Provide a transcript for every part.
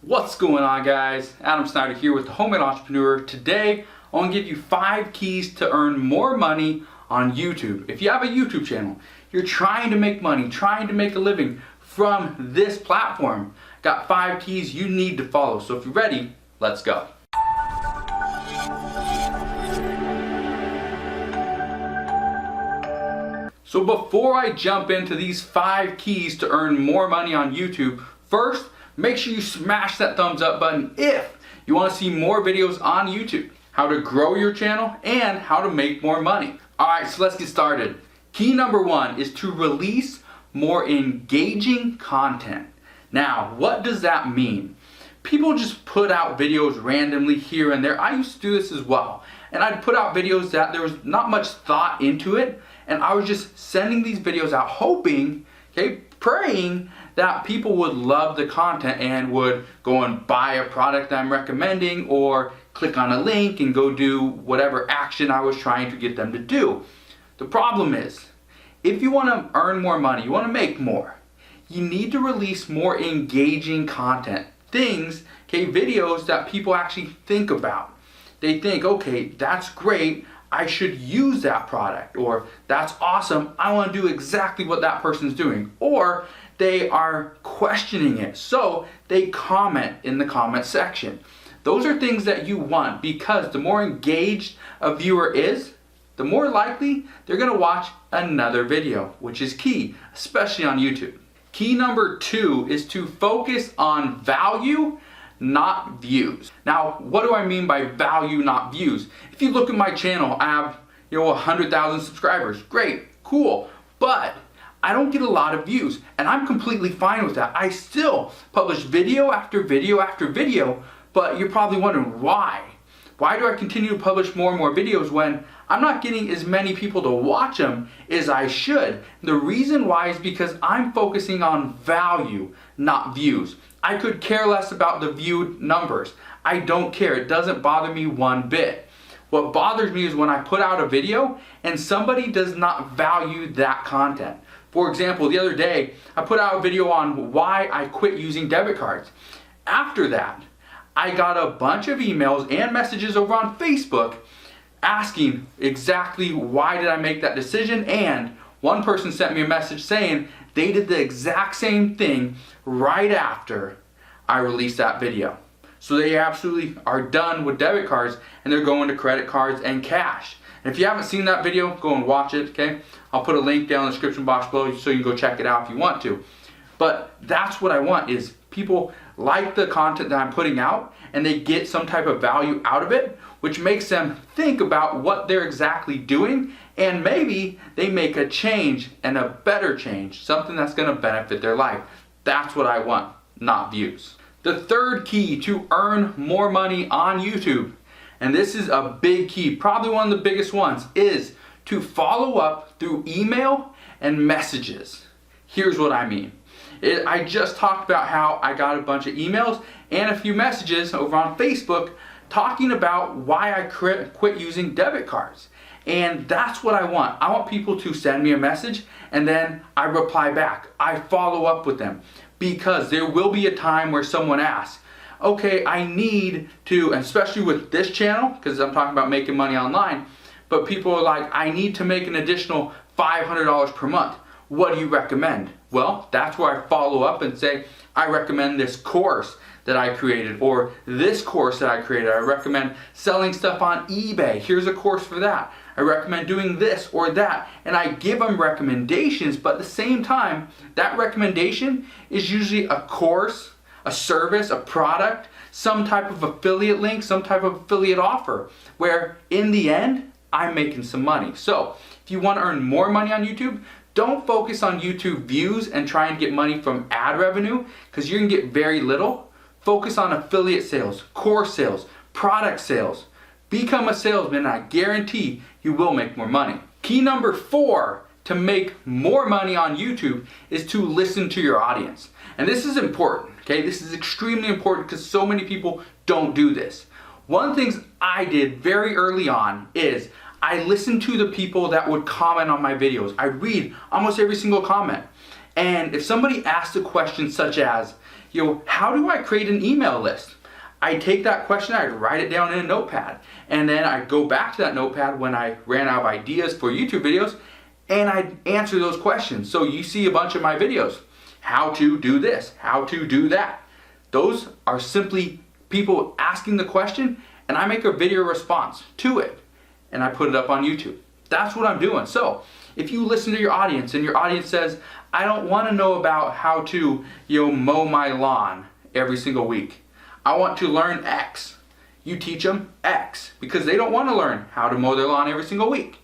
What's going on, guys? Adam Snyder here with the Homemade Entrepreneur. Today I want to give you 5 keys to earn more money on YouTube. If you have a YouTube channel, you're trying to make money, trying to make a living from this platform, got 5 keys you need to follow. So if you're ready, let's go. So before I jump into these 5 keys to earn more money on YouTube, first, make sure you smash that thumbs up button if you want to see more videos on YouTube, how to grow your channel, and how to make more money. Alright, so let's get started. Key number 1 is to release more engaging content. Now, what does that mean? People just put out videos randomly here and there. I used to do this as well. And I'd put out videos that there was not much thought into it, and I was just sending these videos out hoping, praying that people would love the content and would go and buy a product I'm recommending or click on a link and go do whatever action I was trying to get them to do. The problem is, if you want to earn more money, you want to make more, you need to release more engaging content. Things, videos that people actually think about. They think, okay, that's great, I should use that product, or that's awesome, I want to do exactly what that person's doing, or they are questioning it, so they comment in the comment section. Those are things that you want, because the more engaged a viewer is, the more likely they're going to watch another video, which is key, especially on YouTube. Key number 2 is to focus on value, not views. Now, what do I mean by value, not views? If you look at my channel, I have 100,000 subscribers. Great, cool, but I don't get a lot of views, and I'm completely fine with that. I still publish video after video after video, but you're probably wondering why. Why do I continue to publish more and more videos when I'm not getting as many people to watch them as I should? The reason why is because I'm focusing on value, not views. I could care less about the viewed numbers. I don't care. It doesn't bother me one bit. What bothers me is when I put out a video and somebody does not value that content. For example, the other day, I put out a video on why I quit using debit cards. After that, I got a bunch of emails and messages over on Facebook asking exactly why did I make that decision, and one person sent me a message saying they did the exact same thing right after I released that video. So they absolutely are done with debit cards and they're going to credit cards and cash. And if you haven't seen that video, go and watch it, okay? I'll put a link down in the description box below so you can go check it out if you want to. But that's what I want, is people like the content that I'm putting out and they get some type of value out of it, which makes them think about what they're exactly doing, and maybe they make a change, and a better change, something that's going to benefit their life. That's what I want, not views. The third key to earn more money on YouTube, and this is a big key, probably one of the biggest ones, is to follow up through email and messages. Here's what I mean. I just talked about how I got a bunch of emails and a few messages over on Facebook talking about why I quit using debit cards. And that's what I want. I want people to send me a message and then I reply back. I follow up with them, because there will be a time where someone asks, okay, I need to, and especially with this channel, because I'm talking about making money online, but people are like, I need to make an additional $500 per month. What do you recommend? Well, that's where I follow up and say, I recommend this course that I created, or this course that I created. I recommend selling stuff on eBay. Here's a course for that. I recommend doing this or that. And I give them recommendations, but at the same time, that recommendation is usually a course, a service, a product, some type of affiliate link, some type of affiliate offer, where in the end, I'm making some money. So if you want to earn more money on YouTube, don't focus on YouTube views and try and get money from ad revenue, because you're going to get very little. Focus on affiliate sales, course sales, product sales. Become a salesman, and I guarantee you will make more money. Key number 4 to make more money on YouTube is to listen to your audience. And this is important, okay? This is extremely important because so many people don't do this. One of the things I did very early on is I listened to the people that would comment on my videos. I read almost every single comment. And if somebody asked a question such as, how do I create an email list? I take that question, I write it down in a notepad, and then I go back to that notepad when I ran out of ideas for YouTube videos, and I answer those questions. So you see a bunch of my videos, how to do this, how to do that. Those are simply people asking the question, and I make a video response to it, and I put it up on YouTube. That's what I'm doing. So if you listen to your audience and your audience says, I don't want to know about how to mow my lawn every single week. I want to learn X. You teach them X because they don't want to learn how to mow their lawn every single week.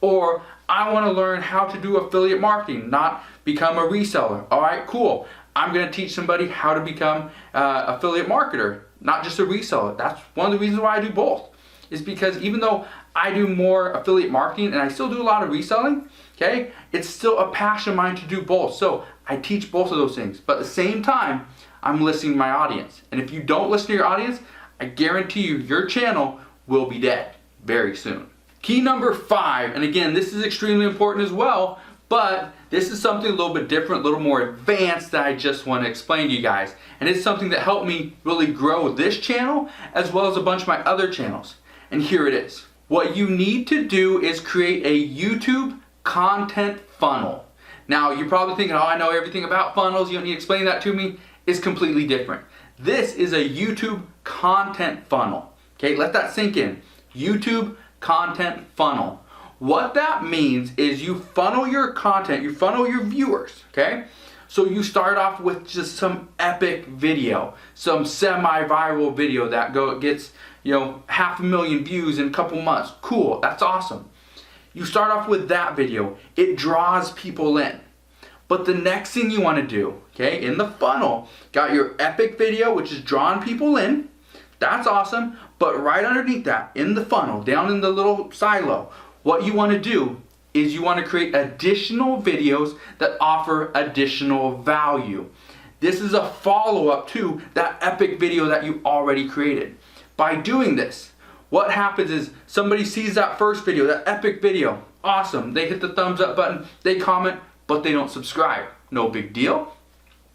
Or I want to learn how to do affiliate marketing, not become a reseller. All right, cool. I'm going to teach somebody how to become an affiliate marketer, not just a reseller. That's one of the reasons why I do both. Is because even though I do more affiliate marketing and I still do a lot of reselling, okay, it's still a passion of mine to do both. So I teach both of those things. But at the same time, I'm listening to my audience. And if you don't listen to your audience, I guarantee you your channel will be dead very soon. Key number 5, and again, this is extremely important as well, but this is something a little bit different, a little more advanced that I just want to explain to you guys. And it's something that helped me really grow this channel as well as a bunch of my other channels. And here it is. What you need to do is create a YouTube content funnel. Now, you're probably thinking, oh, I know everything about funnels, you don't need to explain that to me. It's completely different. This is a YouTube content funnel. Okay, let that sink in. YouTube content funnel. What that means is you funnel your content, you funnel your viewers, okay? So you start off with just some epic video, some semi-viral video that gets 500,000 views in a couple months. Cool, that's awesome. You start off with that video. It draws people in. But the next thing you want to do, okay, in the funnel, got your epic video, which is drawing people in. That's awesome. But right underneath that, in the funnel, down in the little silo, what you want to do is you want to create additional videos that offer additional value. This is a follow-up to that epic video that you already created. By doing this, what happens is somebody sees that first video, that epic video, awesome. They hit the thumbs up button, they comment, but they don't subscribe. No big deal.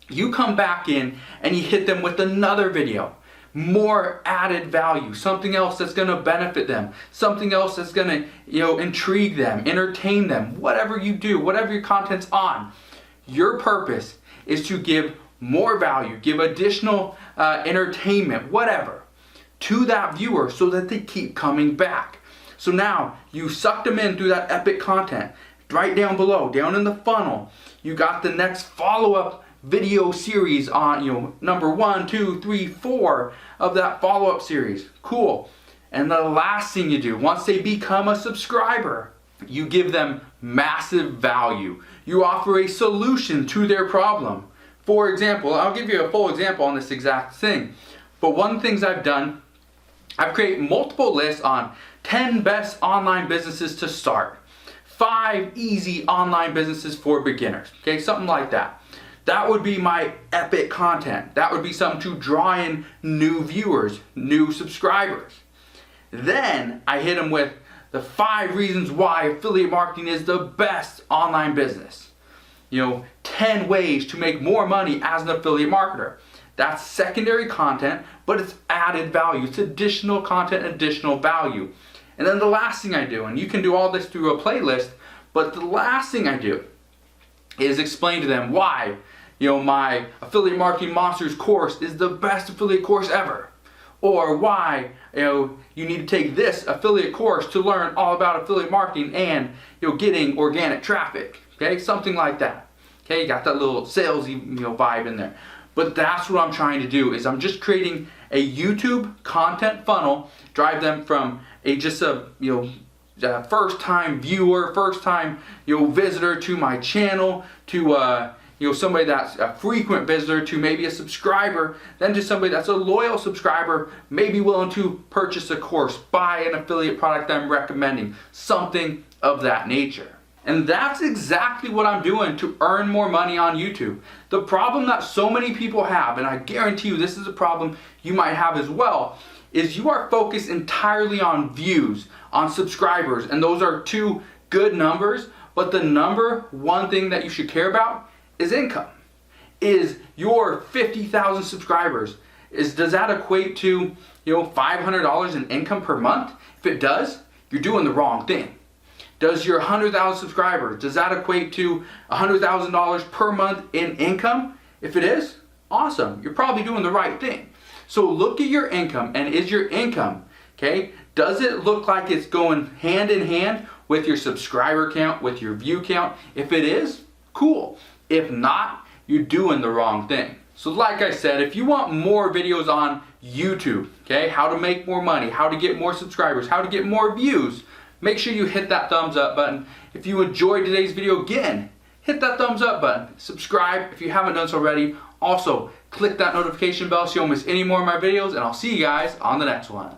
You come back in and you hit them with another video. More added value, something else that's going to benefit them, something else that's going to intrigue them, entertain them, whatever you do, whatever your content's on. Your purpose is to give more value, give additional entertainment, whatever, to that viewer so that they keep coming back. So now you sucked them in through that epic content. Right down below, down in the funnel, you got the next follow-up video series on number 1, 2, 3, 4 of that follow-up series. Cool. And the last thing you do, once they become a subscriber, you give them massive value. You offer a solution to their problem. For example, I'll give you a full example on this exact thing. But one of the things I've done, I've created multiple lists on 10 best online businesses to start. 5 easy online businesses for beginners. Okay, something like that. That would be my epic content. That would be something to draw in new viewers, new subscribers. Then I hit them with the 5 reasons why affiliate marketing is the best online business. 10 ways to make more money as an affiliate marketer. That's secondary content, but it's added value. It's additional content, additional value. And then the last thing I do, and you can do all this through a playlist, but the last thing I do is explain to them why my Affiliate Marketing Monsters course is the best affiliate course ever. Or why you need to take this affiliate course to learn all about affiliate marketing and getting organic traffic. Okay, something like that. Okay, you got that little salesy vibe in there. But that's what I'm trying to do, is I'm just creating a YouTube content funnel, drive them from just a first time viewer, first time visitor to my channel, to somebody that's a frequent visitor, to maybe a subscriber, then to somebody that's a loyal subscriber, maybe willing to purchase a course, buy an affiliate product that I'm recommending, something of that nature. And that's exactly what I'm doing to earn more money on YouTube. The problem that so many people have, and I guarantee you this is a problem you might have as well, is you are focused entirely on views, on subscribers, and those are 2 good numbers, but the number 1 thing that you should care about is income. is your 50,000 subscribers. Does that equate to, $500 in income per month? If it does, you're doing the wrong thing. Does your 100,000 subscribers, does that equate to $100,000 per month in income? If it is, awesome. You're probably doing the right thing. So look at your income, and is your income, okay, does it look like it's going hand in hand with your subscriber count, with your view count? If it is, cool. If not, you're doing the wrong thing. So like I said, if you want more videos on YouTube, okay, how to make more money, how to get more subscribers, how to get more views, make sure you hit that thumbs up button. If you enjoyed today's video, again, hit that thumbs up button. Subscribe if you haven't done so already. Also, click that notification bell so you don't miss any more of my videos, and I'll see you guys on the next one.